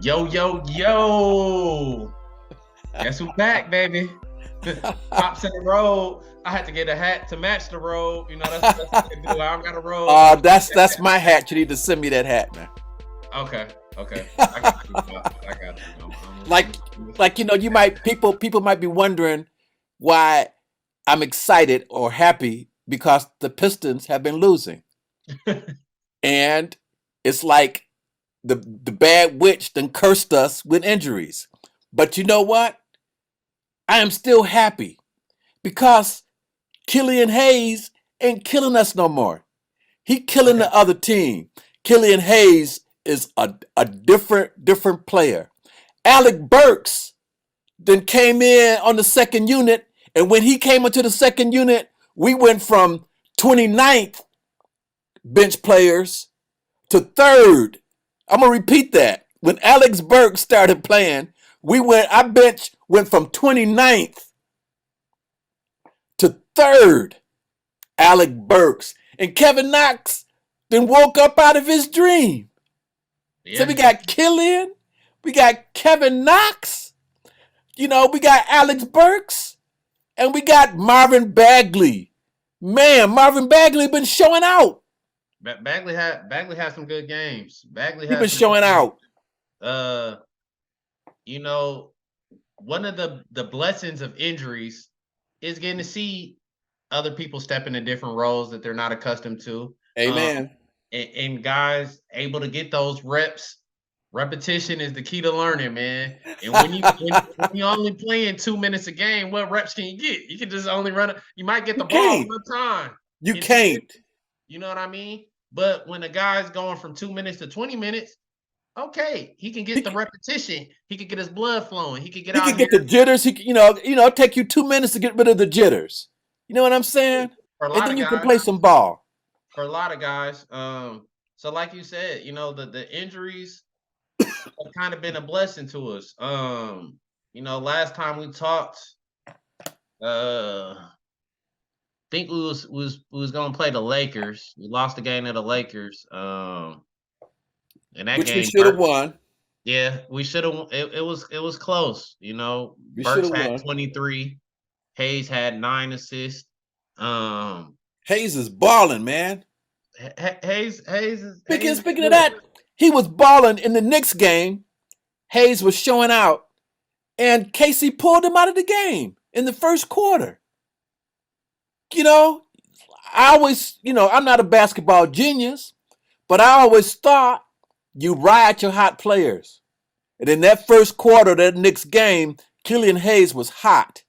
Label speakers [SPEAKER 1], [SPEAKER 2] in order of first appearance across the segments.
[SPEAKER 1] Yo, yo, yo. Guess who's back, baby? Pops in the road. I had to get a hat to match the robe. That's what I do. I don't got a robe. I'm
[SPEAKER 2] That's my hat. You need to send me that hat, man.
[SPEAKER 1] okay. Okay. I got you. Pops. I got you.
[SPEAKER 2] like you might people might be wondering why I'm excited or happy because the Pistons have been losing. And it's like the bad witch then cursed us with injuries. But you know what? I am still happy because Killian Hayes ain't killing us no more. He killing
[SPEAKER 1] Okay.
[SPEAKER 2] the other team. Killian Hayes is a different player. Alec Burks then came in on the second unit, and when he came into the second unit, we went from 29th bench players to third. I'm gonna repeat that. When Alex Burks started playing, our bench went from 29th to third. Alec Burks and Kevin Knox then woke up out of his dream. So we
[SPEAKER 1] Yeah.
[SPEAKER 2] got Killian, we got Kevin Knox, we got Alex Burks, and we got Marvin Bagley. Man, Marvin Bagley been showing out.
[SPEAKER 1] Bagley had some good games. Bagley
[SPEAKER 2] He
[SPEAKER 1] had
[SPEAKER 2] been
[SPEAKER 1] some good
[SPEAKER 2] showing
[SPEAKER 1] games.
[SPEAKER 2] out.
[SPEAKER 1] Uh, you know, one of the blessings of injuries is getting to see other people step into different roles that they're not accustomed to.
[SPEAKER 2] Amen.
[SPEAKER 1] And guys able to get those reps. Repetition is the key to learning, man. And when you only playing 2 minutes a game, what reps can you get? You can just only run it. You might get
[SPEAKER 2] You
[SPEAKER 1] the ball
[SPEAKER 2] can't.
[SPEAKER 1] one time
[SPEAKER 2] You
[SPEAKER 1] in 2 minutes.
[SPEAKER 2] can't.
[SPEAKER 1] You know what I mean? But when a guy's going from 2 minutes to 20 minutes, okay, he can get the
[SPEAKER 2] He,
[SPEAKER 1] repetition. He can get his blood flowing. He can get
[SPEAKER 2] he
[SPEAKER 1] out
[SPEAKER 2] can
[SPEAKER 1] here
[SPEAKER 2] get the jitters. He, take you 2 minutes to get rid of the jitters. You know what I'm saying?
[SPEAKER 1] for a
[SPEAKER 2] And
[SPEAKER 1] lot
[SPEAKER 2] then
[SPEAKER 1] of
[SPEAKER 2] you can
[SPEAKER 1] guys.
[SPEAKER 2] play some ball.
[SPEAKER 1] For a lot of guys. So like you said, the injuries have kind of been a blessing to us. Last time we talked, think we was gonna play the Lakers. We lost the game to the Lakers. And that
[SPEAKER 2] Which we
[SPEAKER 1] game
[SPEAKER 2] should have won.
[SPEAKER 1] yeah, we should have. It was close.
[SPEAKER 2] We should
[SPEAKER 1] Burks
[SPEAKER 2] have
[SPEAKER 1] had
[SPEAKER 2] won.
[SPEAKER 1] 23. Hayes had 9 assists. Um,
[SPEAKER 2] Hayes is balling, man.
[SPEAKER 1] Hayes is
[SPEAKER 2] Speaking of
[SPEAKER 1] good.
[SPEAKER 2] that, he was balling in the Knicks game. Hayes was showing out, and Casey pulled him out of the game in the first quarter. You know, I always, I'm not a basketball genius, but I always thought you ride your hot players. And in that first quarter of that Knicks game, Killian Hayes was hot.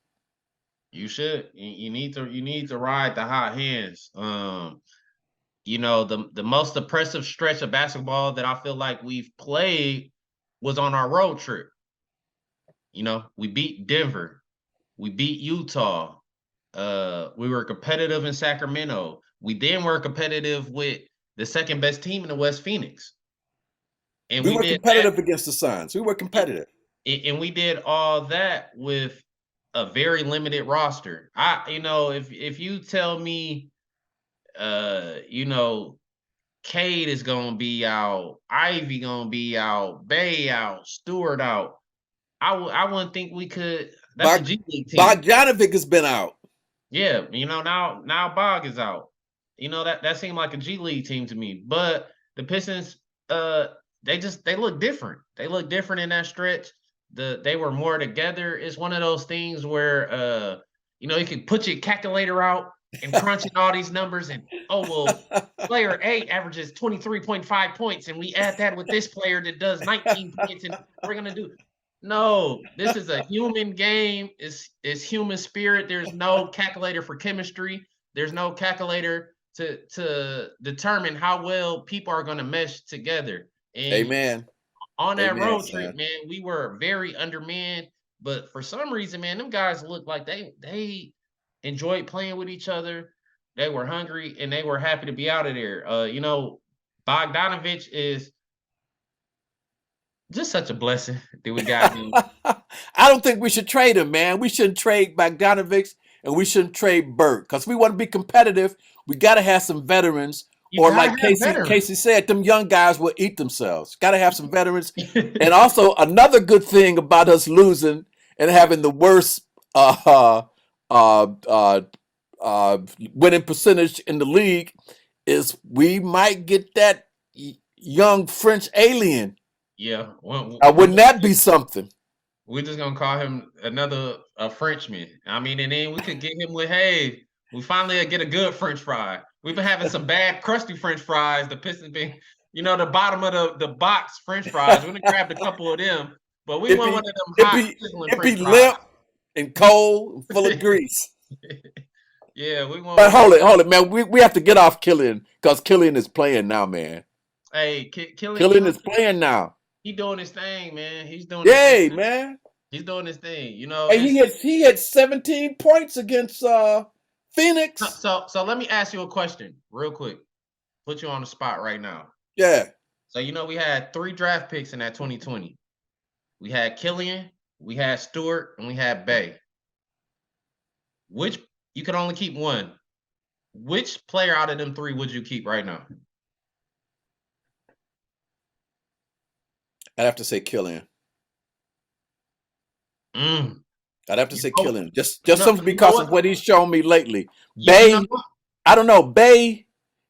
[SPEAKER 1] You should. You need to ride the hot hands. The most impressive stretch of basketball that I feel like we've played was on our road trip. We beat Denver, we beat Utah. We were competitive in Sacramento. We then were competitive with the second best team in the West Phoenix, and
[SPEAKER 2] We
[SPEAKER 1] we
[SPEAKER 2] were
[SPEAKER 1] did that.
[SPEAKER 2] competitive against the Suns. We were competitive.
[SPEAKER 1] And we did all that with a very limited roster. If you tell me, you know, Cade is gonna be out, Ivy gonna be out, Bay out, Stewart out. I wouldn't think we could. That's a G League team.
[SPEAKER 2] Bogdanovic has been out.
[SPEAKER 1] Yeah, now Bog is out. That seemed like a G League team to me. But the Pistons, they look different. They look different in that stretch. They were more together. It's one of those things where you can put your calculator out and crunching all these numbers and well, player A averages 23.5 points, and we add that with this player that does 19 points, and we're gonna do. No, this is a human game. It's human spirit. There's no calculator for chemistry. There's no calculator to determine how well people are gonna mesh together. And
[SPEAKER 2] Amen.
[SPEAKER 1] on that
[SPEAKER 2] Amen,
[SPEAKER 1] road trip,
[SPEAKER 2] son.
[SPEAKER 1] man, we were very undermanned. But for some reason, man, them guys looked like they enjoyed playing with each other. They were hungry and they were happy to be out of there. Bogdanovich is just such a blessing that we got him.
[SPEAKER 2] I don't think we should trade him, man. We shouldn't trade Bogdanovic and we shouldn't trade Burke because we want to be competitive. We got to have some veterans
[SPEAKER 1] You
[SPEAKER 2] or
[SPEAKER 1] gotta
[SPEAKER 2] like
[SPEAKER 1] have veterans.
[SPEAKER 2] Casey said, them young guys will eat themselves. Got to have some veterans. And also another good thing about us losing and having the worst uh, uh, uh, winning percentage in the league is we might get that young French alien.
[SPEAKER 1] Yeah,
[SPEAKER 2] Wouldn't that be something?
[SPEAKER 1] we're just gonna call him another a Frenchman. I mean, and then we could get him with, hey, we finally get a good French fry. We've been having some bad crusty French fries. The Pistons been, the bottom of the box French fries. We done grabbed a couple of them, but we
[SPEAKER 2] It
[SPEAKER 1] want one
[SPEAKER 2] be
[SPEAKER 1] of them
[SPEAKER 2] it
[SPEAKER 1] hot
[SPEAKER 2] be
[SPEAKER 1] sizzling
[SPEAKER 2] it be
[SPEAKER 1] French fries.
[SPEAKER 2] limp and cold and full of grease.
[SPEAKER 1] Yeah, we want
[SPEAKER 2] But
[SPEAKER 1] one of them.
[SPEAKER 2] hold it, man. We have to get off Killian because Killian is playing now, man.
[SPEAKER 1] Hey,
[SPEAKER 2] Killian is playing now.
[SPEAKER 1] he doing his thing, man. He's doing his thing.
[SPEAKER 2] Yay, man.
[SPEAKER 1] He's doing his thing.
[SPEAKER 2] Hey, he had 17 points against Phoenix.
[SPEAKER 1] So let me ask you a question real quick. Put you on the spot right now.
[SPEAKER 2] Yeah.
[SPEAKER 1] So we had 3 draft picks in that 2020. We had Killian, we had Stewart, and we had Bay. Which you could only keep one. Which player out of them 3 would you keep right now?
[SPEAKER 2] I'd have to say Killian. I'd have to say Killian. Just simply because of what he's shown me lately. Bay, I don't know. Bay,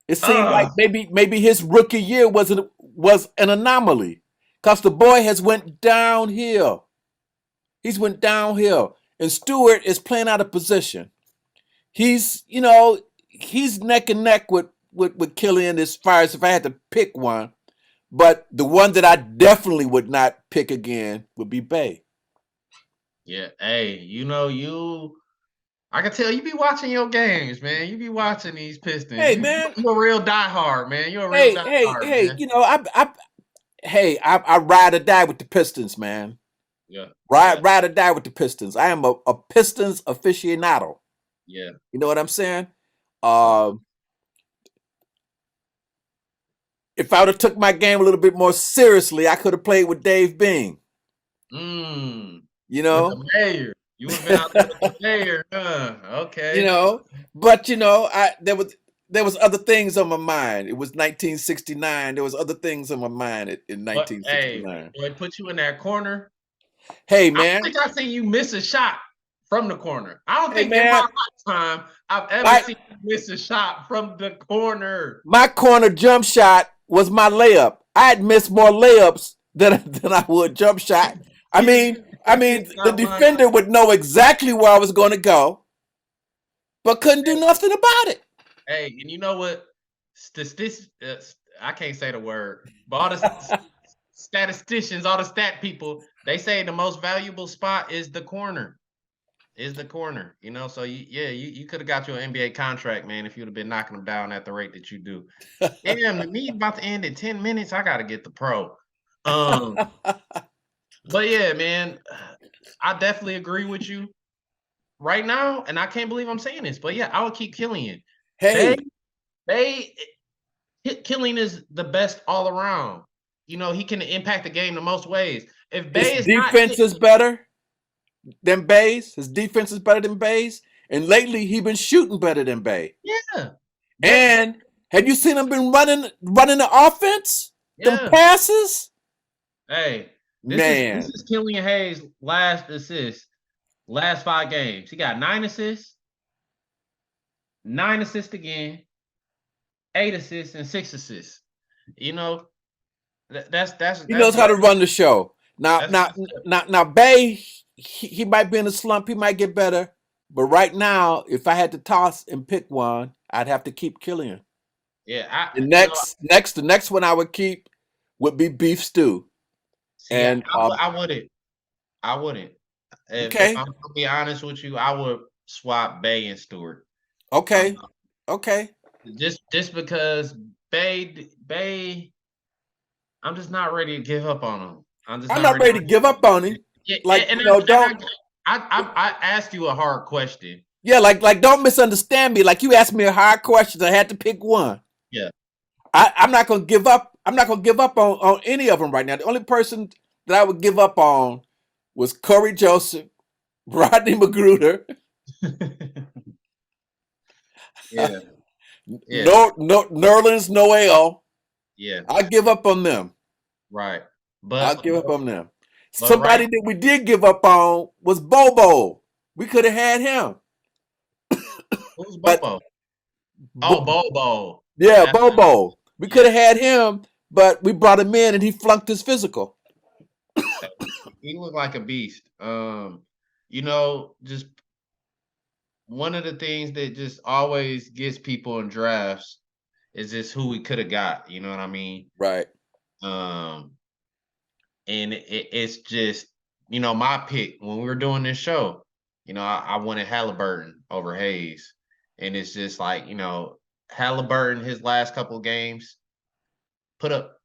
[SPEAKER 2] it seemed like maybe his rookie year was an anomaly. Because the boy has went downhill. He's went downhill. And Stewart is playing out of position. He's neck and neck with Killian as far as if I had to pick one. But the one that I definitely would not pick again would be Bay.
[SPEAKER 1] Yeah, hey, I can tell you be watching your games, man. You be watching these Pistons.
[SPEAKER 2] Hey, man.
[SPEAKER 1] You're a real diehard, man. You're a real diehard,
[SPEAKER 2] man. I ride or die with the Pistons, man.
[SPEAKER 1] Yeah.
[SPEAKER 2] Ride or die with the Pistons. I am a Pistons aficionado.
[SPEAKER 1] Yeah.
[SPEAKER 2] You know what I'm saying? If I would have took my game a little bit more seriously, I could have played with Dave Bing. You know?
[SPEAKER 1] With the mayor. You would have been out there with the mayor, huh? Okay.
[SPEAKER 2] But there was other things on my mind. It was 1969. There was other things on my mind in 1969.
[SPEAKER 1] Hey, boy, put you in that corner.
[SPEAKER 2] Hey, man.
[SPEAKER 1] I think I seen you miss a shot from the corner. I don't think in my lifetime I've ever seen you miss a shot from the corner.
[SPEAKER 2] My corner jump shot was my layup. I had missed more layups than I would jump shot. I mean, the defender would know exactly where I was going to go, but couldn't do nothing about it.
[SPEAKER 1] Hey, and you know what? I can't say the word, but all the statisticians, all the stat people, they say the most valuable spot is the corner. So you could have got your NBA contract, man, if you'd have been knocking them down at the rate that you do. Damn, the meeting about to end in 10 minutes. I gotta get the pro. But yeah, man, I definitely agree with you right now, and I can't believe I'm saying this, but yeah, I would keep Killian.
[SPEAKER 2] Hey,
[SPEAKER 1] Killian is the best all around. He can impact the game the most ways. If Bay
[SPEAKER 2] his defense is better than Bay's, his defense is better than Bay's, and lately he been shooting better than Bay.
[SPEAKER 1] Yeah.
[SPEAKER 2] And have you seen him been running the offense? Yeah. Them passes?
[SPEAKER 1] Hey, this is Killian Hayes' last assist, last 5 games. He got 9 assists, 9 assists again, 8 assists, and 6 assists. That's
[SPEAKER 2] he knows how to run the show. Now, Bay, he might be in a slump. He might get better, but right now, if I had to toss and pick one, I'd have to keep Killian.
[SPEAKER 1] Yeah,
[SPEAKER 2] the next one I would keep would be Beef Stew. And
[SPEAKER 1] I wouldn't.
[SPEAKER 2] Okay.
[SPEAKER 1] If I'm gonna be honest with you, I would swap Bay and Stewart.
[SPEAKER 2] Okay.
[SPEAKER 1] Just because Bay, I'm just not ready to give up on him.
[SPEAKER 2] I'm not ready to give up on him.
[SPEAKER 1] I asked you a hard question.
[SPEAKER 2] Yeah, like don't misunderstand me. Like you asked me a hard question, I had to pick one.
[SPEAKER 1] Yeah.
[SPEAKER 2] I'm not gonna give up. I'm not gonna give up on any of them right now. The only person that I would give up on was Corey Joseph, Rodney Magruder.
[SPEAKER 1] Yeah. Yeah,
[SPEAKER 2] No, Nerlens Noel.
[SPEAKER 1] yeah,
[SPEAKER 2] I give up on them.
[SPEAKER 1] right.
[SPEAKER 2] I'll
[SPEAKER 1] But
[SPEAKER 2] give up on them.
[SPEAKER 1] but right,
[SPEAKER 2] Somebody that we did give up on was Bobo. We could have had him,
[SPEAKER 1] who's
[SPEAKER 2] but
[SPEAKER 1] Bobo? Oh, Bobo.
[SPEAKER 2] yeah,
[SPEAKER 1] That
[SPEAKER 2] Bobo. We could
[SPEAKER 1] yeah.
[SPEAKER 2] have had him, but we brought him in and he flunked his physical.
[SPEAKER 1] He looked like a beast. Just one of the things that just always gets people in drafts is just who we could have got. You know what I mean?
[SPEAKER 2] Right.
[SPEAKER 1] Um, and it's just my pick when we were doing this show. I wanted Halliburton over Hayes, and it's just like Halliburton his last couple of games put up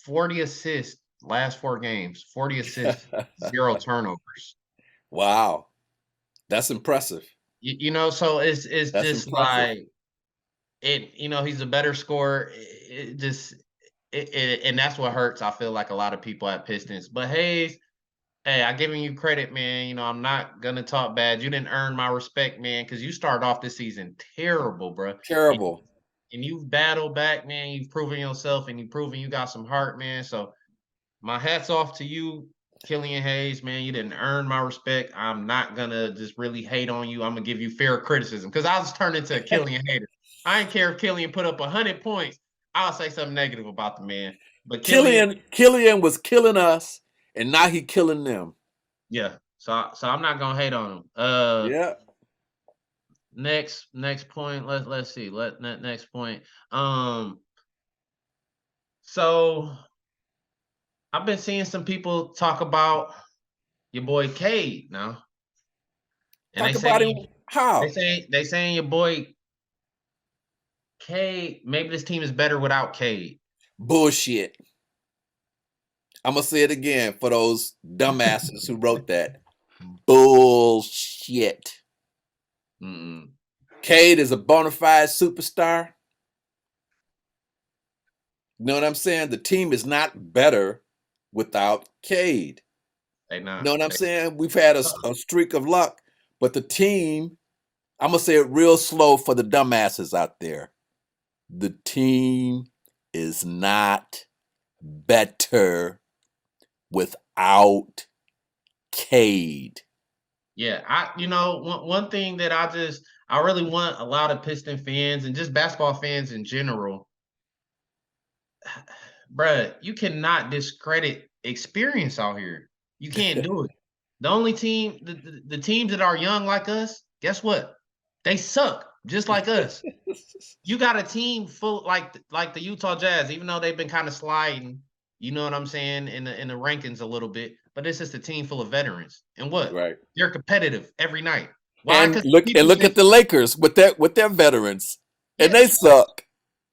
[SPEAKER 1] 40 assists last 4 games, 40 assists, 0 turnovers.
[SPEAKER 2] Wow. That's impressive.
[SPEAKER 1] So it's
[SPEAKER 2] That's
[SPEAKER 1] just
[SPEAKER 2] impressive.
[SPEAKER 1] like he's a better scorer. And that's what hurts. I feel like a lot of people at Pistons, but Hayes, hey, I giving you credit, man. I'm not gonna talk bad. You didn't earn my respect, man, because you started off this season terrible, bro. And,
[SPEAKER 2] Terrible.
[SPEAKER 1] and you've battled back, man. You've proven yourself, and you've proven you got some heart, man. So my hat's off to you, Killian Hayes, man. You didn't earn my respect. I'm not gonna just really hate on you. I'm gonna give you fair criticism because I was turned into a Killian hater. I didn't care if Killian put up 100 points. I'll say something negative about the man. But Killian,
[SPEAKER 2] Killian was killing us, and now he killing them.
[SPEAKER 1] yeah. So I'm not gonna hate on him.
[SPEAKER 2] Yeah.
[SPEAKER 1] Next point. Let's see. Next point. Um. So I've been seeing some people talk about your boy Cade now, and
[SPEAKER 2] Talk about him. How?
[SPEAKER 1] they saying your boy Cade. Maybe this team is better without Cade.
[SPEAKER 2] Bullshit. I'm gonna say it again for those dumbasses who wrote that. Bullshit.
[SPEAKER 1] Mm-mm.
[SPEAKER 2] Cade is a bona fide superstar. You know what I'm saying? The team is not better without Cade.
[SPEAKER 1] They
[SPEAKER 2] You know
[SPEAKER 1] not.
[SPEAKER 2] what I'm saying? We've had a streak of luck, but the team, I'm gonna say it real slow for the dumbasses out there. The team is not better without Cade.
[SPEAKER 1] Yeah, one thing that I really want a lot of Piston fans and just basketball fans in general, bruh, you cannot discredit experience out here. You can't do it. The only team, the teams that are young like us, guess what? They suck just like us. You got a team full like the Utah Jazz, even though they've been kind of sliding, you know what I'm saying, in the rankings a little bit, but it's just a team full of veterans. And what?
[SPEAKER 2] Right.
[SPEAKER 1] They're competitive every night. Why?
[SPEAKER 2] And
[SPEAKER 1] Because
[SPEAKER 2] look
[SPEAKER 1] people
[SPEAKER 2] at
[SPEAKER 1] think,
[SPEAKER 2] the Lakers with their veterans. And
[SPEAKER 1] yeah,
[SPEAKER 2] they suck.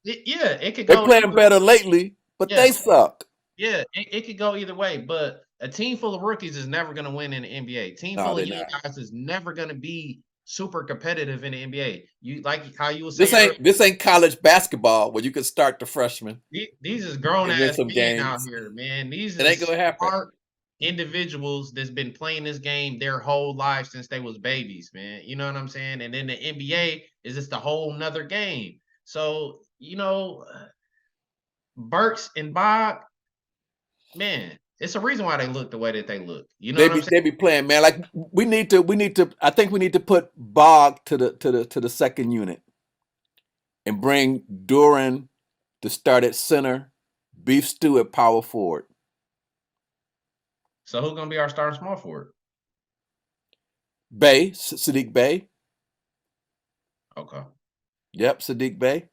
[SPEAKER 1] it could
[SPEAKER 2] They're
[SPEAKER 1] go
[SPEAKER 2] playing
[SPEAKER 1] either.
[SPEAKER 2] better lately, but
[SPEAKER 1] Yeah,
[SPEAKER 2] they suck.
[SPEAKER 1] yeah, it could go either way. But a team full of rookies is never going to win in the NBA. Team
[SPEAKER 2] No,
[SPEAKER 1] full of
[SPEAKER 2] they're
[SPEAKER 1] young
[SPEAKER 2] not.
[SPEAKER 1] guys is never going to be super competitive in the NBA. You like how you were
[SPEAKER 2] This
[SPEAKER 1] saying earlier.
[SPEAKER 2] ain't college basketball where you can start the freshmen
[SPEAKER 1] These is grown
[SPEAKER 2] and win
[SPEAKER 1] ass
[SPEAKER 2] some
[SPEAKER 1] men out
[SPEAKER 2] games.
[SPEAKER 1] here, man. These
[SPEAKER 2] It ain't
[SPEAKER 1] is
[SPEAKER 2] gonna happen.
[SPEAKER 1] smart individuals that's been playing this game their whole life since they was babies, man. You know what I'm saying? And then the NBA is just a whole nother game. So, Burks and Bob, man, it's a reason why they look the way that they look. You know what I'm saying?
[SPEAKER 2] They be playing, man. Like we need to I think we need to put Bog to the second unit and bring Duran to start at center, Beef Stew at power forward.
[SPEAKER 1] So who's gonna be our starting small forward?
[SPEAKER 2] Sadiq Bey.
[SPEAKER 1] Okay.
[SPEAKER 2] Yep, Sadiq Bey.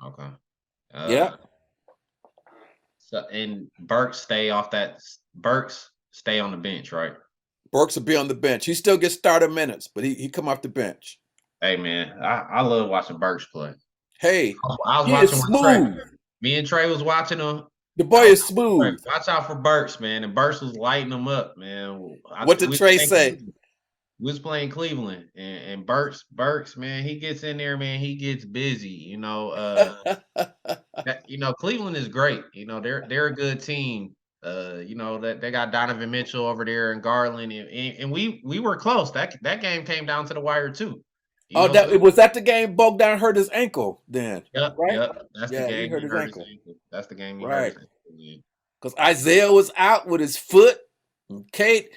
[SPEAKER 1] Okay. Uh
[SPEAKER 2] Yep.
[SPEAKER 1] so and Burks stay on the bench, right?
[SPEAKER 2] Burks will be on the bench. He still gets starter minutes, but he come off the bench.
[SPEAKER 1] Hey man, I love watching Burks play.
[SPEAKER 2] Hey,
[SPEAKER 1] I was
[SPEAKER 2] he
[SPEAKER 1] watching
[SPEAKER 2] is
[SPEAKER 1] with Trey.
[SPEAKER 2] smooth.
[SPEAKER 1] Me and Trey was watching him.
[SPEAKER 2] The boy
[SPEAKER 1] I was
[SPEAKER 2] is
[SPEAKER 1] like,
[SPEAKER 2] smooth.
[SPEAKER 1] watch out for Burks, man. And Burks was lighting them up, man.
[SPEAKER 2] What did Trey say?
[SPEAKER 1] We was playing Cleveland, and Burks, man, he gets in there, man. He gets busy, Cleveland is great. They're a good team. That they got Donovan Mitchell over there and Garland, and we were close. That game came down to the wire too. You
[SPEAKER 2] Oh,
[SPEAKER 1] know,
[SPEAKER 2] that
[SPEAKER 1] so
[SPEAKER 2] it was that the game Bogdan hurt his ankle then,
[SPEAKER 1] yep,
[SPEAKER 2] right?
[SPEAKER 1] yep. That's the
[SPEAKER 2] Yeah, he
[SPEAKER 1] game
[SPEAKER 2] hurt
[SPEAKER 1] he
[SPEAKER 2] his
[SPEAKER 1] hurt his
[SPEAKER 2] ankle.
[SPEAKER 1] ankle. That's the game he hurt his
[SPEAKER 2] Right.
[SPEAKER 1] ankle in.
[SPEAKER 2] Because Isaiah was out with his foot. And Kate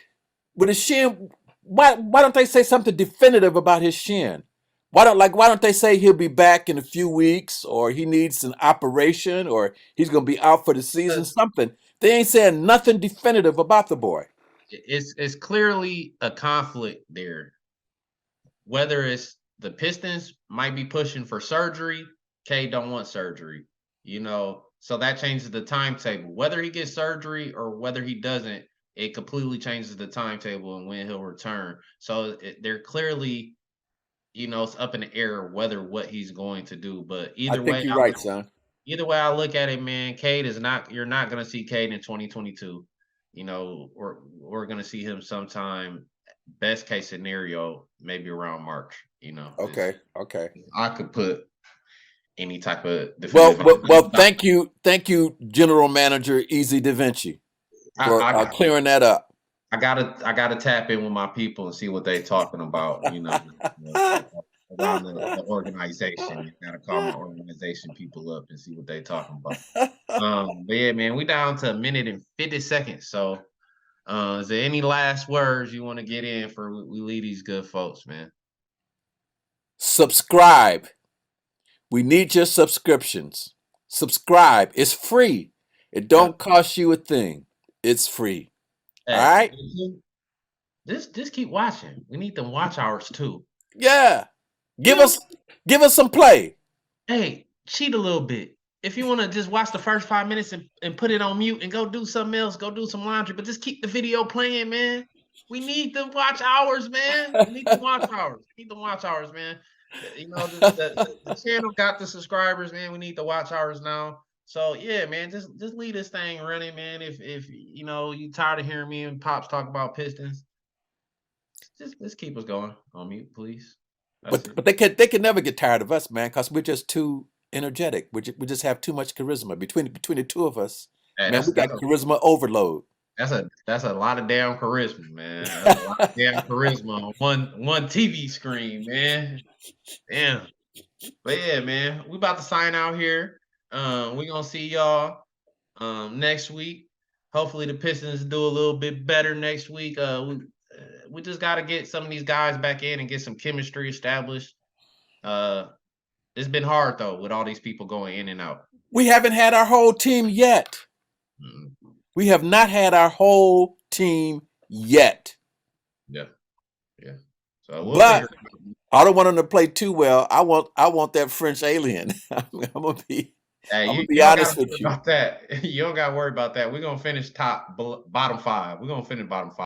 [SPEAKER 2] with his shin. Why don't they say something definitive about his shin? Why don't they say he'll be back in a few weeks, or he needs an operation, or he's gonna be out for the season? Something. They ain't saying nothing definitive about the boy.
[SPEAKER 1] It's clearly a conflict there. Whether it's the Pistons might be pushing for surgery, K don't want surgery, so that changes the timetable. Whether he gets surgery or whether he doesn't, it completely changes the timetable and when he'll return. So they're clearly, it's up in the air whether what he's going to do. But
[SPEAKER 2] I think you're right, son.
[SPEAKER 1] either way I look at it, man, Cade is not. You're not going to see Cade in 2022. We're going to see him sometime. Best case scenario, maybe around March.
[SPEAKER 2] Okay, okay.
[SPEAKER 1] I could put any type of
[SPEAKER 2] Well,
[SPEAKER 1] definitive.
[SPEAKER 2] thank you, General Manager Easy Da Vinci, for
[SPEAKER 1] I,
[SPEAKER 2] clearing that up.
[SPEAKER 1] I gotta tap in with my people and see what they're talking about. Around the organization. You gotta call my organization people up and see what they're talking about. But yeah, man, we down to a minute and 50 seconds. So, is there any last words you want to get in for we leave these good folks, man?
[SPEAKER 2] Subscribe. We need your subscriptions. Subscribe. It's free. It don't cost you a thing. It's free. All
[SPEAKER 1] Hey,
[SPEAKER 2] right?
[SPEAKER 1] just keep watching. We need them watch hours too.
[SPEAKER 2] Yeah. Give us some play.
[SPEAKER 1] Hey, cheat a little bit. If you want to just watch the first 5 minutes and put it on mute and go do something else, go do some laundry, but just keep the video playing, man. We need the watch hours, man. We need the watch hours. We need the watch hours, man. The channel got the subscribers, man. We need the watch hours now. So yeah, man, just leave this thing running, man. If you tired of hearing me and Pops talk about Pistons, just keep us going on mute, please.
[SPEAKER 2] But they can never get tired of us, man, because we're just too energetic. We just have too much charisma between the two of us.
[SPEAKER 1] Hey,
[SPEAKER 2] man, we got charisma overload.
[SPEAKER 1] That's a lot of damn charisma, man. That's a lot of damn charisma on one TV screen, man. Damn. But yeah, man, we about to sign out here. We gonna see y'all next week. Hopefully the Pistons do a little bit better next week. We just got to get some of these guys back in and get some chemistry established. It's been hard though with all these people going in and out.
[SPEAKER 2] We haven't had our whole team yet. Mm-hmm. We have not had our whole team yet.
[SPEAKER 1] Yeah. So
[SPEAKER 2] but I don't want them to play too well. I want that French alien. I'm gonna be honest with you
[SPEAKER 1] about that. You don't got to worry about that. We're gonna finish bottom five. We're gonna finish bottom five.